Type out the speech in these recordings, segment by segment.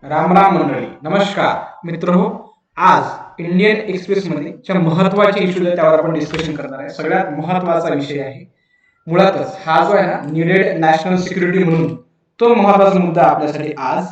राम राम मंडळी, नमस्कार मित्रहो. आज इंडियन एक्सप्रेस मध्ये ज्या महत्वाचे इश्यूज आहेत त्यावर आपण डिस्कशन करणार आहे. सगळ्यात महत्वाचा विषय आहे. मुळातच हा जो आहे ना, नीडेड नॅशनल सिक्युरिटी म्हणून तो महत्वाचा मुद्दा आपल्यासाठी आज.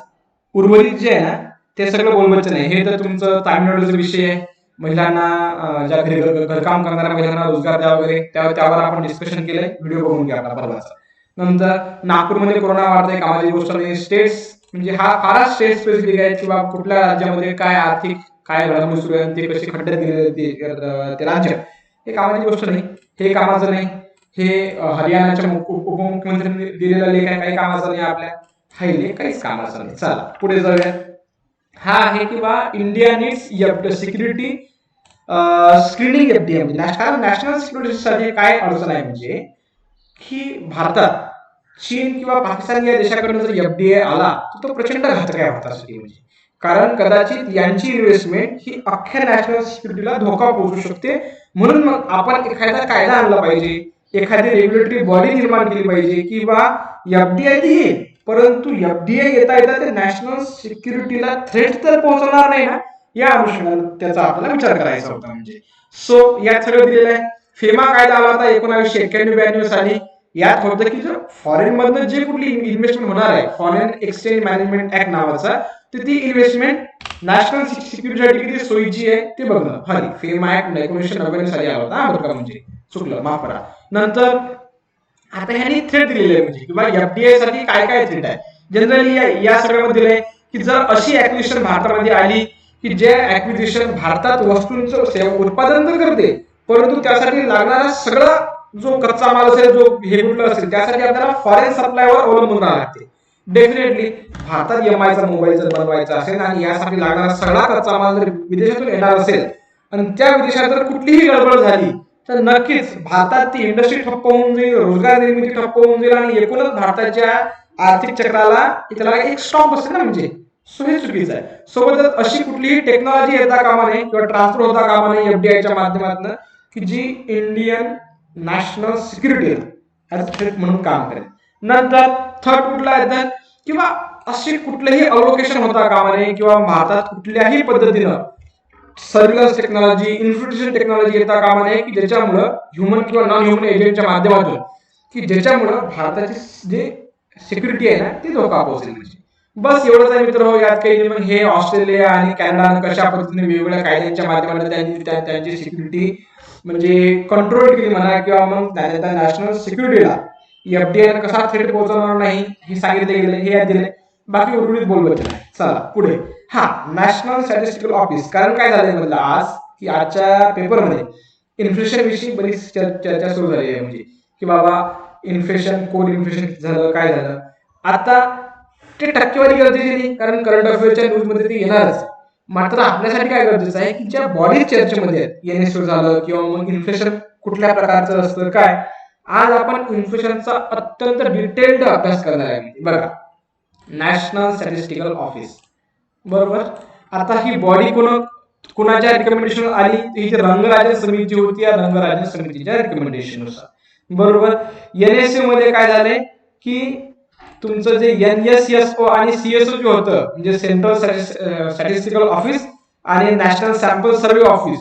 उर्वरित जे आहे ना ते सगळं बोलवायचं नाही. हे तर तुमचं तामिळनाडूचा विषय आहे. महिलांना ज्या घरी घरकाम करणाऱ्या महिलांना रोजगार द्या वगैरे त्यावर आपण डिस्कशन केलंय. व्हिडिओ बघून घ्या आपला परवाचा. नंतर नागपूरमध्ये कोरोना वाढतोय, कामाची गोष्ट नाही. स्टेट्स म्हणजे हा फारच स्टेट स्पेसिफिक आहे किंवा कुठल्या राज्यामध्ये काय आर्थिक काय घडामोडी सुरू आहे, ते कसे खड्ड्यात गेलेले ते राज्य, हे कामाची गोष्ट नाही. हे कामाचं नाही. हे हरियाणाच्या उपमुख्यमंत्र्यांनी दिलेला लेख आहे, काही कामाचा नाही. आपल्या हा लेख काहीच कामाचा नाही. चला पुढे जाऊया. हा आहे की बा India needs security screening FDA म्हणजे नॅशनल सिक्युरिटीसाठी काय अडचण आहे म्हणजे की भारतात चीन किंवा पाकिस्तान या देशाकडून जर एफडीए आला तर तो प्रचंड घातक आहे भारतासाठी. म्हणजे कारण कदाचित यांची इन्व्हेस्टमेंट ही अख्ख्या नॅशनल सिक्युरिटीला धोका पोहोचू शकते. म्हणून मग आपण एखादा कायदा आणला पाहिजे, एखादी रेग्युलेटरी बॉडी निर्माण केली पाहिजे किंवा एफडीआय येईल, परंतु एफडीआय येता येता ते नॅशनल सिक्युरिटीला थ्रेट तर पोहोचवणार नाही ना, या अनुषंगाने त्याचा आपल्याला विचार करायचा होता. म्हणजे सो यात सगळं दिलेलं आहे. फेमा कायदा आला होता 1991-92 साली. यात होतं की जर फॉरेन मधनं जे कुठली इन्व्हेस्टमेंट होणार आहे, फॉरेन एक्सचेंज मॅनेजमेंट ऍक्ट नावाचा, तर ती इन्व्हेस्टमेंट नॅशनल सिक्युरिटीसाठी किती सोयीची आहे ते बघणं. हरी फेमा ऍक्ट 1999 साली आला होता बरं का, म्हणजे चुकलं माफ करा. नंतर आता ह्यांनी थ्रेट दिलेले आहे म्हणजे किंवा एफडीआय साठी काय काय थ्रेट आहे. जनरली या सगळ्यामध्ये दिलंय की जर अशी ऍक्विजिशन भारतामध्ये आली की जे ऍक्विजिशन भारतात वस्तूंचं उत्पादन तर करते, परंतु त्यासाठी लागणारा सगळा जो कच्चा माल असेल, जो हे कुठलं असेल, त्यासाठी आपल्याला फॉरेन सप्लायवर अवलंबून राहावं लागते. डेफिनेटली भारतात एमआयचा मोबाईल जर बनवायचा असेल आणि यासाठी लागणारा सगळा कच्चा माल जर विदेशातून येणार असेल आणि त्या विदेशात जर कुठलीही गडबड झाली तर नक्कीच भारतात ती इंडस्ट्री ठप्प होऊन जाईल, रोजगार निर्मिती ठप्प होऊन जाईल आणि एकूणच भारताच्या आर्थिक चक्राला त्याला एक स्टॉप बसेल ना. म्हणजे सो हे चुकीचं आहे. सोबतच अशी कुठलीही टेक्नॉलॉजी येता कामा नये किंवा ट्रान्सफर होता कामा नये एफडीआयच्या माध्यमातून की जी इंडियन नॅशनल सिक्युरिटीला ऍज थ्रेट म्हणून काम करेल. नंतर थर्ड कुठला येतं किंवा अशी कुठलेही अलोकेशन होता कामा नये किंवा भारतात कुठल्याही पद्धतीनं सर्व्हिलन्स टेक्नॉलॉजी, इन्फॉर्मेशन टेक्नॉलॉजी येता कामा नये की ज्याच्यामुळं ह्युमन किंवा नॉन ह्युमन एजंटच्या माध्यमातून की ज्याच्यामुळं भारताची जे सिक्युरिटी आहे ना ती धोका पोहोचेल. म्हणजे बस एवढंच आहे मित्र. यात काही मग हे ऑस्ट्रेलिया आणि कॅनडा कशा पद्धतीने वेगवेगळ्या कायद्यांच्या माध्यमातून त्यांची सिक्युरिटी म्हणजे कंट्रोल केली म्हणा किंवा मग नॅशनल सिक्युरिटीला एफडीआय कसा थ्रेट पोहोचवणार नाही हे सांगितले गेले, हे दिले. बाकी उर्वरित बोलवत नाही. चला पुढे. हा नॅशनल स्टॅटिस्टिकल ऑफिस. कारण काय झालंय म्हटलं आज की आजच्या पेपरमध्ये इन्फ्लेशन विषयी बरीच चर्चा सुरू झाली आहे. म्हणजे की बाबा इन्फ्लेशन, कोर इन्फ्लेशन झालं, काय झालं. आता ते टक्केवारी गरजेची नाही, कारण करंट अफेअरच्या न्यूज मध्ये ते येणारच. मात्र आपल्यासाठी काय गरजेचं आहे की ज्या बॉडी चर्चेमध्ये आहेत, एनएसओ झालं किंवा मग इन्फ्लेशन कुठल्या प्रकारचं असतं काय, आज आपण इन्फ्लेशनचा अत्यंत डिटेल्ड अभ्यास करणार आहे. बघा नॅशनल स्टॅटिस्टिकल ऑफिस बरोबर. आता ही बॉडी कुणाच्या रिकमेंडेशन आली, ही रंगराजन समिती होती, या रंगराजन समितीच्या रिकमेंडेशन नुसार बरोबर. एनएसओ मध्ये काय झालंय की तुमचं जे एनएसएसओ आणि सीएसओ जे होतं म्हणजे सेंट्रल स्टॅटिस्टिकल ऑफिस आणि नॅशनल सॅम्पल सर्व्हे ऑफिस,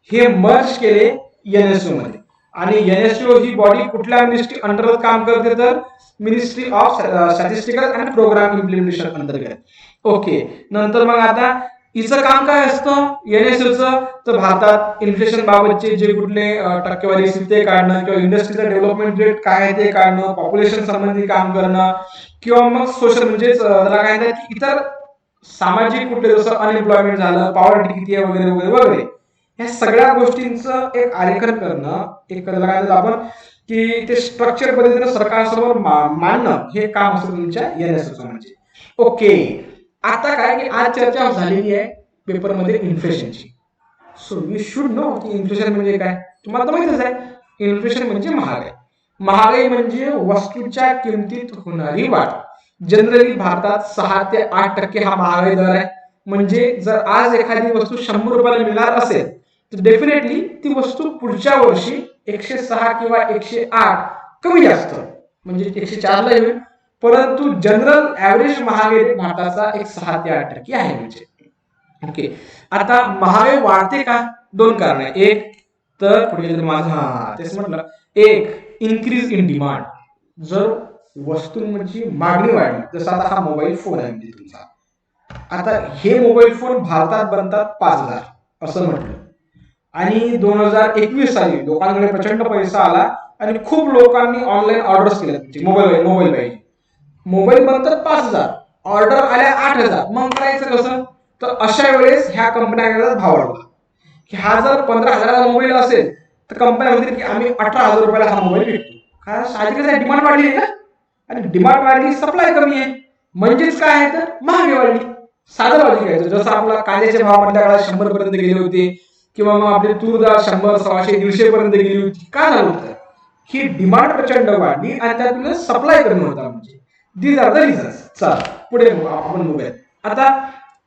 हे मर्ज केले एनएसओ मध्ये. आणि एनएसओ ही बॉडी कुठल्या मिनिस्ट्री अंतर्गत काम करते तर ministry of statistical and programme implementation अंतर्गत. ओके. नंतर मग आता हिचं काम काय असतं एनएसओचं, तर भारतात इन्फ्लेशन बाबतचे जे कुठले टक्केवारी असतील ते काढणं किंवा इंडस्ट्रीचं डेव्हलपमेंट रेट काय आहे ते काढणं, पॉप्युलेशन संबंधी काम करणं किंवा मग सोशल म्हणजे त्याला काय म्हणतात इतर सामाजिक कुठले जसं अनएम्प्लॉयमेंट झालं, पॉवर्टी किती आहे वगैरे वगैरे वगैरे, ह्या सगळ्या गोष्टींचं एक आरेखन करणं, एक त्याला काय म्हणतात आपण की ते स्ट्रक्चर पद्धतीने सरकारसमोर मांडणं, हे काम असतं तुमच्या एनएसओचं. म्हणजे ओके. आता काय की आज चर्चा झालेली आहे पेपरमध्ये इन्फ्लेशनची. सो वी शुड नो की इन्फ्लेशन म्हणजे काय. तुम्हाला तर माहितीच आहे, इन्फ्लेशन म्हणजे महागाई. महागाई म्हणजे वस्तूच्या किमतीत होणारी वाढ. जनरली भारतात 6 ते 8% हा महागाई दर आहे. म्हणजे जर आज एखादी वस्तू 100 रुपयाला मिळणार असेल तर डेफिनेटली ती वस्तू पुढच्या वर्षी 106 किंवा 108 कमी जास्त म्हणजे 104 ला येईल परंतु जनरल ऍव्हरेज महागाई भारताचा एक 6 ते 8% आहे म्हणजे. ओके, आता महागाई वाढते का? दोन कारण आहे. एक तर पुढे माझं तेच म्हटलं, एक इन्क्रीज इन डिमांड, जर वस्तूंची मागणी वाढली, जसं आता हा मोबाईल फोन आहे म्हणजे तुमचा, आता हे मोबाईल फोन भारतात बनतात 5,000 असं म्हटलं, आणि 2021 साली लोकांकडे प्रचंड पैसा आला आणि खूप लोकांनी ऑनलाईन ऑर्डर्स केल्या, मोबाईल पाहिजे, मोबाईल बनतात 5,000, ऑर्डर आल्या 8,000, मग करायचं कसं? तर अशा वेळेस ह्या कंपन्या भाव वाढवला, की हा जर 15,000चा मोबाईल असेल तर कंपन्या म्हणतील की आम्ही 18,000 रुपयाला हा मोबाईल विकतो, कारण साहजिकच डिमांड वाढली आहे ना, आणि डिमांड वाढली, सप्लाय कमी आहे, म्हणजेच काय आहे तर महागाई वाढली. साधं लॉजिक आहे. जसं आपला कांद्याचे भाव मधल्या काळात 100 पर्यंत गेले होते, किंवा मग आपली तूर डाळ 100, 100, 150 पर्यंत गेली होती, काय झालं होतं की डिमांड प्रचंड वाढली आणि त्यातून सप्लाय कमी होता, म्हणजे दीज आर द रिझन्स. चला पुढे आपण बघूया. आता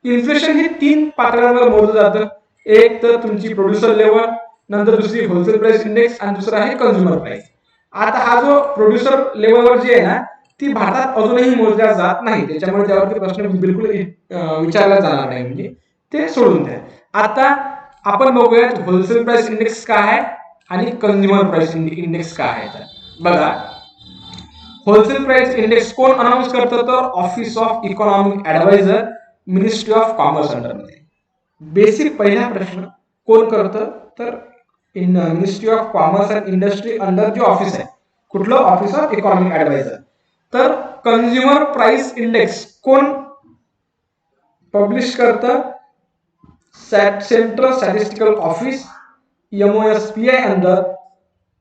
इन्फ्लेशन हे 3 पातळ्यांवर मोजलं जातं. एक तर तुमची प्रोड्युसर लेवल, नंतर दुसरी होलसेल प्राइस इंडेक्स, आणि दुसरा आहे कन्झ्युमर प्राइस. आता हा जो प्रोड्युसर लेवलवर जे आहे ना, ती भारतात अजूनही मोजल्या जात नाही, त्याच्यामुळे त्यावरती प्रश्न बिलकुल विचारला जाणार नाही, म्हणजे ते सोडून द्या. आता आपण बघूयात होलसेल प्राइस इंडेक्स काय आहे आणि कन्झ्युमर प्राइस इंडेक्स काय आहे. बघा, होलसेल प्राइस इंडेक्स कोण अनाउन्स करतं? तर office of economic adviser, ministry of commerce अंडरमध्ये. बेसिक पहिला प्रश्न कोण करतं? तर ministry of commerce and industry under जे ऑफिस आहे, कुठलं? Office of economic adviser. तर कन्झ्युमर प्राइस इंडेक्स कोण पब्लिश करतं? Central statistical office, MOSPI under,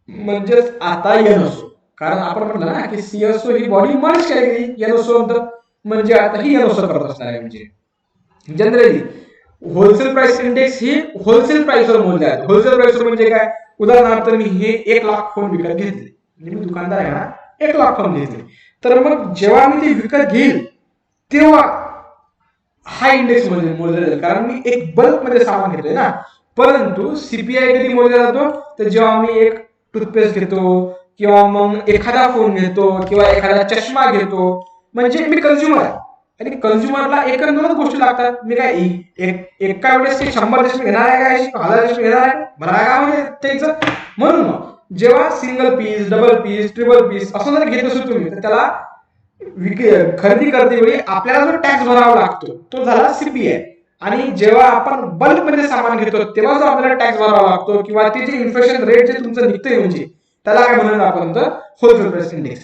म्हणजेच आता एनओसो. कारण आपण म्हटलं ना की सीएसओ ही बॉडी मर्ज केली गेली एनओसो अंडर, म्हणजे आता ही एनओसो करत असणार आहे. म्हणजे जनरली होलसेल प्राइस इंडेक्स ही होलसेल प्राइसवर मोजले जाते. होलसेल प्राइसवर म्हणजे काय? उदाहरणार्थ मी हे 1,00,000 फोन विकत घेतले, म्हणजे मी दुकानदार आहे ना, 1,00,000 फोन घेतले, तर मग जेव्हा मी ते विकत घेईल तेव्हा हा इंडेक्स मोजला जाईल, कारण मी एक बल्क मध्ये सामान घेतोय ना. परंतु सीपीआय कधी मोजला जातो? तर जेव्हा मी एक टूथपेस्ट घेतो, किंवा मग एखादा फोन घेतो, किंवा एखादा चष्मा घेतो, म्हणजे मी कन्झ्युमर आहे, आणि कन्झ्युमरला एक दोनच गोष्टी लागतात. मी काय एका वेळेस 100 चष्मे घेणार आहे काय? 1000 चष्मे घेणार आहे? मला काय म्हणजे त्याचं. म्हणून मग जेव्हा single piece, double piece, triple piece असं जर घेत असो तुम्ही, तर त्याला खरेदी करते वेळी आपल्याला जो टॅक्स भरावा लागतो तो झाला सीपीआय. आणि जेव्हा आपण बल्क मध्ये सामान घेतो तेव्हा जो आपल्याला टॅक्स भरावा लागतो, किंवा ते जे इन्फ्लेशन रेट जे तुमचं निघतंय, म्हणजे त्याला काय म्हणून आपण तर होलसेल प्राइस इंडेक्स.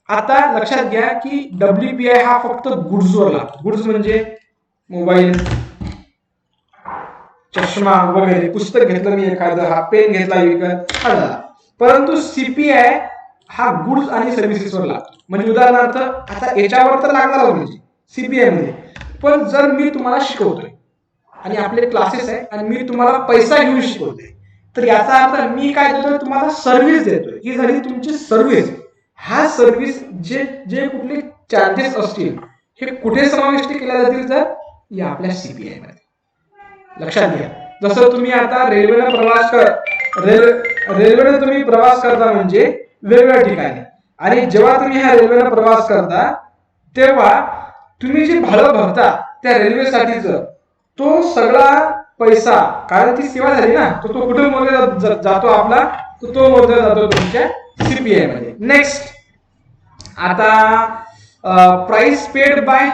आता लक्षात घ्या की WPI हा फक्त गुड्सवर लागतो. गुड्स म्हणजे मोबाईल, चष्मा वगैरे, पुस्तक घेतलं मी एखादं, हा पेन घेतला विकत, हा झाला. परंतु सीपीआय हा गुड्स आणि सर्व्हिसेसवर लागतो. म्हणजे उदाहरणार्थ आता याच्यावर तर लागणार म्हणजे सीपीआय मध्ये, पण जर मी तुम्हाला शिकवतोय आणि आपले क्लासेस आहे आणि मी तुम्हाला पैसा घेऊन शिकवतोय, तर याचा अर्थ मी काय देतोय? तुम्हाला सर्व्हिस देतोय. ही झाली तुमची सर्व्हिस. हा सर्व्हिस जे जे कुठले चार्जेस असतील हे कुठे समाविष्ट केल्या जातील? तर या आपल्या सीपीआय मध्ये. लक्षात घ्या, जसं तुम्ही आता रेल्वेने प्रवास रेल्वेने तुम्ही प्रवास करता, म्हणजे वेगवेगळ्या ठिकाणी, आणि जेव्हा तुम्ही ह्या रेल्वेने प्रवास करता तेव्हा तुम्ही जे भाडं भरता त्या रेल्वेसाठीच, तो सगळा पैसा, कारण ती सेवा झाली ना, तो कुठे मोजला जातो आपला? तो मोजला जातो तुमच्या सीपीआय मध्ये. नेक्स्ट, आता प्राइस पेड बाय,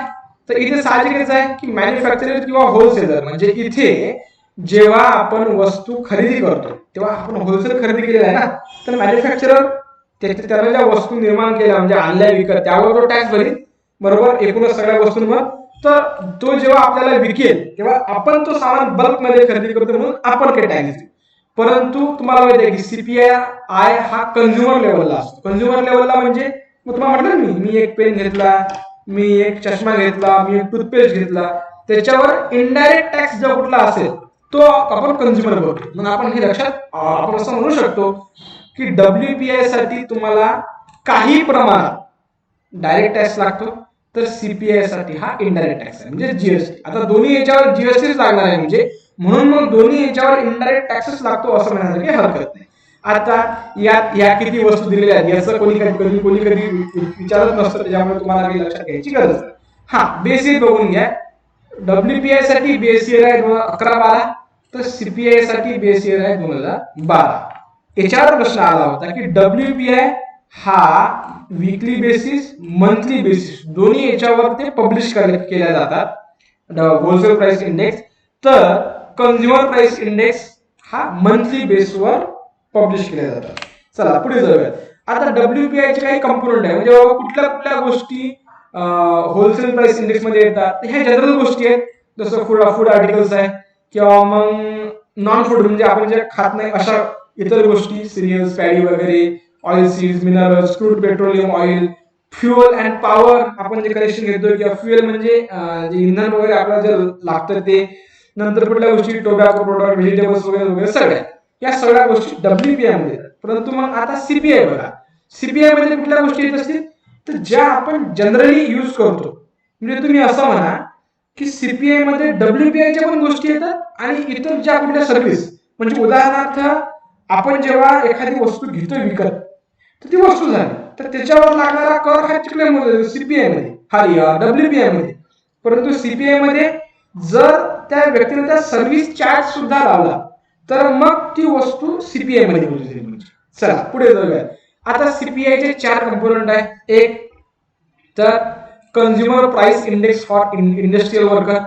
तर इथे साहजिकच आहे की मॅन्युफॅक्चरर किंवा होलसेलर, म्हणजे इथे जेव्हा आपण वस्तू खरेदी करतो तेव्हा आपण होलसेल खरेदी केलेला आहे ना, तर मॅन्युफॅक्चरर त्याला ज्या वस्तू निर्माण केल्या, म्हणजे आणल्या विकत, त्यावर तो टॅक्स भरेल, बरोबर, एकूणच सगळ्या वस्तूंवर. तर तो जेव्हा आपल्याला विकेल तेव्हा आपण तो सामान बल्क मध्ये खरेदी करतो, म्हणून आपण काही टॅक्स देऊ. परंतु तुम्हाला माहिती आहे की सीपीआय हा कन्झ्युमर लेवलला असतो. कन्झ्युमर लेवलला म्हणजे मग तुम्हाला म्हटलं मी एक पेन घेतला, मी एक चष्मा घेतला, मी एक टूथपेस्ट घेतला, त्याच्यावर इनडायरेक्ट टॅक्स जो कुठला असेल तो आपण कन्झ्युमर भरतो. म्हणून आपण हे लक्षात आपण असं म्हणू शकतो की WPI साठी तुम्हाला काही प्रमाणात डायरेक्ट टॅक्स लागतो, तर सीपीआय साठी हा इनडायरेक्ट टॅक्स आहे, म्हणजे जीएसटी. आता दोन्ही याच्यावर जीएसटीच लागणार आहे, म्हणजे म्हणून मग दोन्ही याच्यावर इनडायरेक्ट टॅक्सेस लागतो असं म्हणायला काही हरकत नाही. आता यात ह्या किती वस्तू दिलेल्या आहेत याचं कोणी कधी विचारत नसतं, त्याच्यामुळे तुम्हाला काही लक्षात घ्यायची गरज नाही. हा बेसिक बघून घ्या. WPI साठी बेस इयर आहे 2011-12, तर CPI साठी बेस इयर आहे 2012. याच्यावर प्रश्न आला होता की WPI हा वीकली बेसिस मंथली बेसिस दोन्ही याच्यावर ते पब्लिश केल्या जातात होलसेल प्राइस इंडेक्स, तर कन्झ्युमर प्राइस इंडेक्स हा मंथली बेसवर पब्लिश केल्या जातात. चला पुढे जाऊया. आता WPI चे काही कंपोनंट आहे, म्हणजे कुठल्या कुठल्या गोष्टी होलसेल प्राइस इंडेक्स मध्ये येतात. ह्या जनरल गोष्टी आहेत, जसं फूड आर्टिकल्स आहे, किंवा मग नॉन फूड म्हणजे आपण जे खात नाही अशा इतर गोष्टी, सिरियल्स, पॅडी वगैरे, oil seeds, minerals, crude petroleum oil, fuel and power आपण जे कनेक्शन घेतो, किंवा फ्युअल म्हणजे जे इंधन वगैरे आपल्याला जे लागतं ते. नंतर कुठल्या गोष्टी टोबॅको प्रोडक्ट, व्हेजिटेबल्स वगैरे वगैरे सगळ्या या सगळ्या गोष्टी WPI मध्ये येतात. परंतु मग आता CPI बघा, CPI मध्ये कुठल्या गोष्टी येत असतील तर ज्या आपण जनरली यूज करतो. म्हणजे तुम्ही असं म्हणा की CPI मध्ये WPI च्या पण गोष्टी येतात आणि इतर ज्या कुठल्या सर्व्हिस, म्हणजे उदाहरणार्थ आपण जेव्हा एखादी वस्तू घेतो विकत, तर ती वस्तू झाली तर त्याच्यावर लागणारा कर हा तिकडे CPI मध्ये, हा WPI मध्ये. परंतु CPI मध्ये जर त्या व्यक्तीने त्या सर्व्हिस चार्ज सुद्धा लावला तर मग ती वस्तू CPI मध्ये मोजली जाईल. चला पुढे जाऊया. आता CPI चे 4 कंपोनंट आहे. एक तर consumer price index for industrial worker,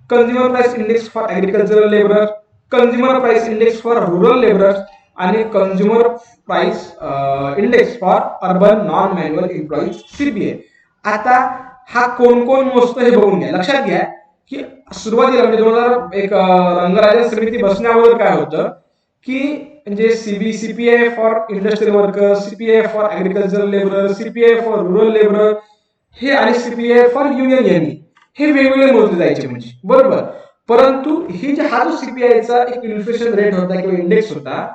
consumer price index for agricultural labour, consumer price index for rural labour आणि consumer price index for urban non manual employees CPI. आता हा कोण कोण मोजतो हे बघून घ्या. लक्षात घ्या की सुरुवातीला म्हणजे 2001 रंगराजन समिती बसण्यावर काय होतं की म्हणजे CPI for industrial worker, CPI for agricultural labour, CPI for rural labour हे आणि CPI फॉर युनियन हे वेगवेगळे मोजले जायचे, म्हणजे बरोबर. परंतु ही जे हा जो CPI चा एक इन्फ्लेशन रेट होता किंवा इंडेक्स होता,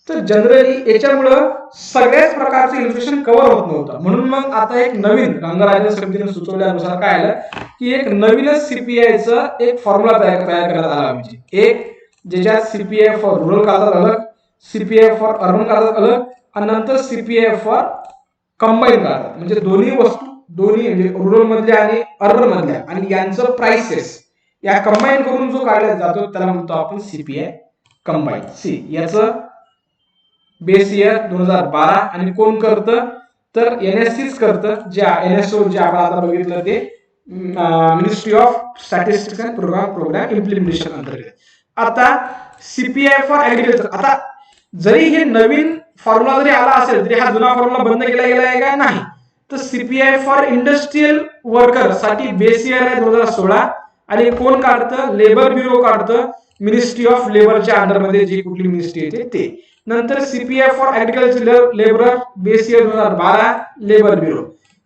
तर जनरली याच्यामुळं सगळ्याच प्रकारचं इन्फ्लेशन कव्हर होत नव्हतं. म्हणून मग आता एक नवीन रंगराजन समितीने सुचवल्यानुसार काय आलं की एक नवीनच CPI चा एक फॉर्म्युला तयार करण्यात आला. म्हणजे एक ज्याच्यात CPI फॉर रुरल काढतात अलग, CPI फॉर अर्बन काढतात अलग, आणि नंतर CPI फॉर कंबाईन काढतात. म्हणजे दोन्ही म्हणजे रुरल मधल्या आणि अर्बन मधल्या आणि यांचं प्राइसेस या कंबाईन करून जो काढला जातो त्याला म्हणतो आपण CPI कंबाईन. याचं बेस इयर 2012 आणि कोण करतं तर NSCच करतं. ज्या NSO जे आपण आता बघितलं ते ministry of statistics and programme implementation अंतर्गत. आता CPI फॉर ऍग्रिकल्चर, आता जरी हे नवीन फॉर्म्युला जरी आला असेल तरी हा जुना फॉर्म्युला बंद केला गेला आहे का नाही, तर CPI फॉर इंडस्ट्रियल वर्कर साठी बेस इयर आहे 2016 आणि कोण काढतं लेबर ब्युरो काढतं, मिनिस्ट्री ऑफ लेबरच्या अंडरमध्ये जी कुठली मिनिस्ट्री येते ते. नंतर CPI for agriculture labour base year 2012 labour bureau,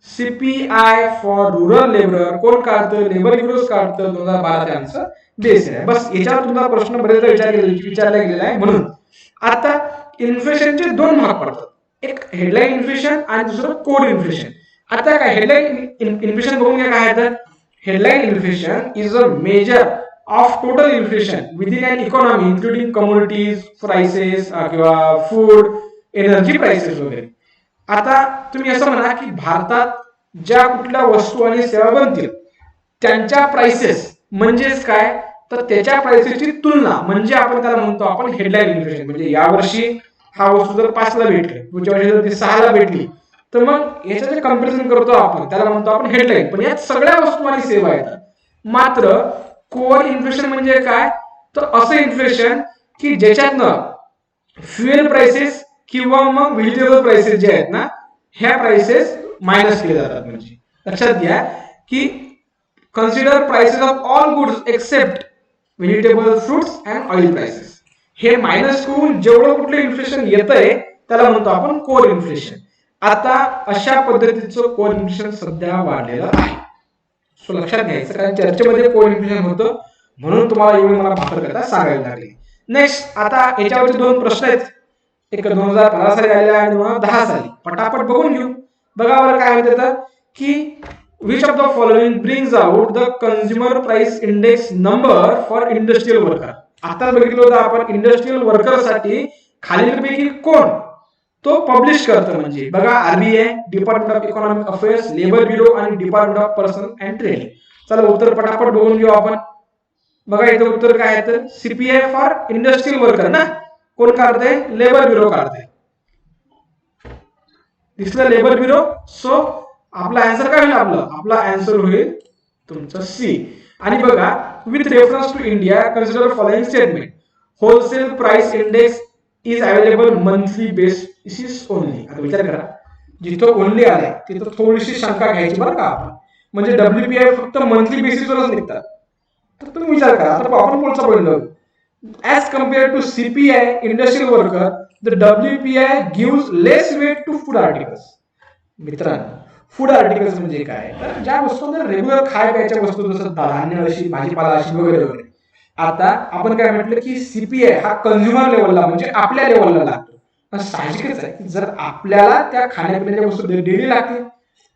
CPI for rural labour कोण काढतं लेबर ब्युरो काढतं 2012 त्यांचं बेस आहे. बस याच्यावर तुमचा प्रश्न बरेचदा विचारला गेलेला आहे. म्हणून आता इन्फ्लेशनचे दोन भाग पडतात, एक हेडलाईन इन्फ्लेशन आणि दुसरं कोर इन्फ्लेशन. आता काय हेडलाईन इन्फ्लेशन बघून घ्या काय आहे. Headline inflation is a measure of total inflation within an economy including commodities prices किंवा फूड एनर्जी प्राइसेस वगैरे. आता तुम्ही असं म्हणा की भारतात ज्या कुठल्या वस्तू आणि सेवा बनतील त्यांच्या प्राइसेस म्हणजेच काय तर त्याच्या प्राइसेसची तुलना म्हणजे आपण त्याला म्हणतो आपण हेडलाईन इन्फ्लेशन. म्हणजे यावर्षी हा वस्तू जर 5 ला भेटली, पुढच्या वर्षी जर ती 6 ला भेटली, तर मग याचं जे कंपॅरिझन करतो आपण त्याला म्हणतो आपण हेडलाईन. पण यात सगळ्या वस्तू आणि सेवा येतात. मात्र कोर इन्फ्लेशन म्हणजे काय तर असं इन्फ्लेशन की ज्याच्यातनं फ्युएल प्राइसेस किंवा मग व्हेजिटेबल प्राइसेस जे आहेत ना ह्या प्राइसेस मायनस केले जातात. म्हणजे लक्षात घ्या की consider prices of all goods except vegetable, fruits and oil prices. हे मायनस करून जेवढं कुठलं इन्फ्लेशन येतंय त्याला म्हणतो आपण कोर इन्फ्लेशन. आता अशा पद्धतीचं कोर इन्फ्लेशन सध्या वाढलेलं आहे. सो लक्षात घ्यायचं, कारण चर्चेमध्ये कोर इन्फ्लेशन होतं म्हणून तुम्हाला एवढी मला भाकरकथा सांगायला लागली. नेक्स्ट आता याच्यावरचे 2 प्रश्न आहेत, एक 2015 साली आलेला आणि 2010 साली. पटापट बघून घेऊ. बघा बरं काय म्हणतात की which of the following brings out the consumer price index number for industrial worker. आता बघितलं होतं आपण इंडस्ट्रियल वर्कर साठी खालीलपैकी कोण तो पब्लिश करतं? म्हणजे बघा, RBI, department of economic affairs, labour bureau आणि department of person and training. चला उत्तर पटापट बघून घेऊ आपण. बघा इथं उत्तर काय आहे तर सीपीआय फॉर इंडस्ट्रियल वर्कर ना. कोण काढतंय? लेबर ब्युरो काढतंय. दिसलं लेबर ब्युरो. सो आपला आन्सर काय होईल? आपला आन्सर होईल तुमचा सी. आणि बघा, with reference to India consider following statement. Wholesale price index is available monthly basis only. आता विचार करा, जिथं ओनली आलाय तिथं थोडीशी शंका घ्यायची बरं का आपण. म्हणजे डब्ल्यूपीआय फक्त मंथली बेसिसवरच निघतात. तर तुम्ही विचार करा. आता आपण पुढचं बोललो, as compared to CPI industrial worker, the WPI gives less weight to food articles. मित्रांनो, फूड आर्टिकल्स म्हणजे काय? तर ज्या वस्तू रेग्युलर खाय प्यायच्या वस्तू, जसं धान्य अशी, भाजीपाला अशी वगैरे वगैरे. आता आपण काय म्हटलं की सीपीआय हा कंझ्युमर लेवलला म्हणजे आपल्या लेवलला लागतो. साहजिकच आहे की जर आपल्याला त्या खाण्यापिण्याच्या वस्तू डेली लागतील,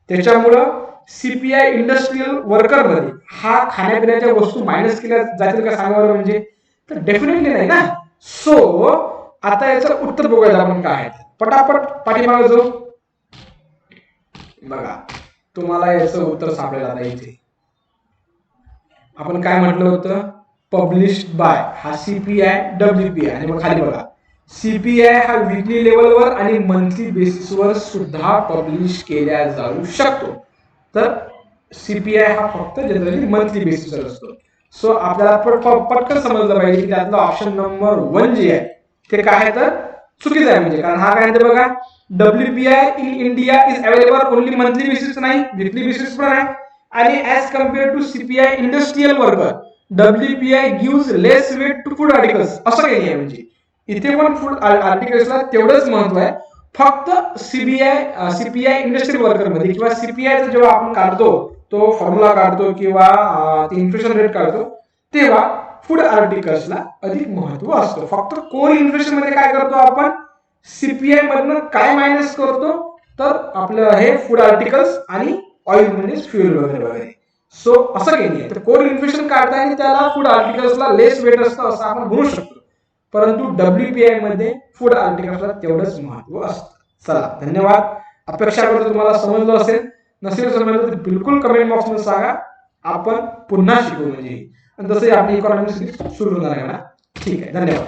त्याच्यामुळं सीपीआय इंडस्ट्रियल वर्कर मध्ये हा खाण्यापिण्याच्या वस्तू मायनस केल्या जातील का सांगा बरं? म्हणजे तर डेफिनेटली नाही ना. सो आता याचं उत्तर बघूया आपण काय आहे. पटापट पाठीमागे जाऊ. बघा, तुम्हाला याचं उत्तर सापडेल आता इथे. आपण काय म्हटलं होतं? पब्लिश्ड बाय हा सीपीआय, डब्ल्यूपीआय. आणि मग खाली बघा, सीपीआय हा वीकली लेवलवर आणि मंथली बेसिसवर सुद्धा पब्लिश केल्या जाऊ शकतो. तर सीपीआय हा फक्त जनरली मंथली बेसिसवर असतो. सो आपल्याला पटकन समजलं पाहिजे की त्यातलं ऑप्शन नंबर 1 जे आहे ते काय आहे तर चुकीचं आहे. म्हणजे कारण हा काय आहे बघा, WPI in India is available only monthly basis नाही, वीकली बेसिस पण आहे. आणि as compare to CPI industrial worker, WPI gives less weight to food articles. असं काही नाही. म्हणजे इथे पण फूड आर्टिकल्सला तेवढंच महत्व आहे. फक्त सीपीआय इंडस्ट्रियल वर्कर मध्ये किंवा सीपीआय जेव्हा आपण काढतो, तो फॉर्म्युला काढतो किंवा इन्फ्लेशन रेट काढतो, तेव्हा फूड आर्टिकल्सला अधिक महत्व असतं. फक्त कोर इन्फ्लेशन मध्ये काय करतो आपण? सीपीआय मधनं काय मायनस करतो तर आपलं हे फूड आर्टिकल्स आणि ऑइल म्हणजे फ्युएल वगैरे वगैरे. सो असं काही नाही. तर कोर इन्फ्लेशन काढताना त्याला फूड आर्टिकल्सला लेस वेट असतं असं आपण म्हणू शकतो. परंतु डब्ल्यूपीआय मध्ये फूड आर्टिकल्सला तेवढंच महत्व असतं. चला, धन्यवाद. अपेक्षा करतो तुम्हाला समजलं असेल. नसेल समजलं तर बिलकुल कमेंट बॉक्स मध्ये सांगा. आपण पुन्हा शिकू म्हणजे. आणि तसंही आपली इकॉनॉमिक्स सुरू होणार आहे ना. ठीक आहे, धन्यवाद.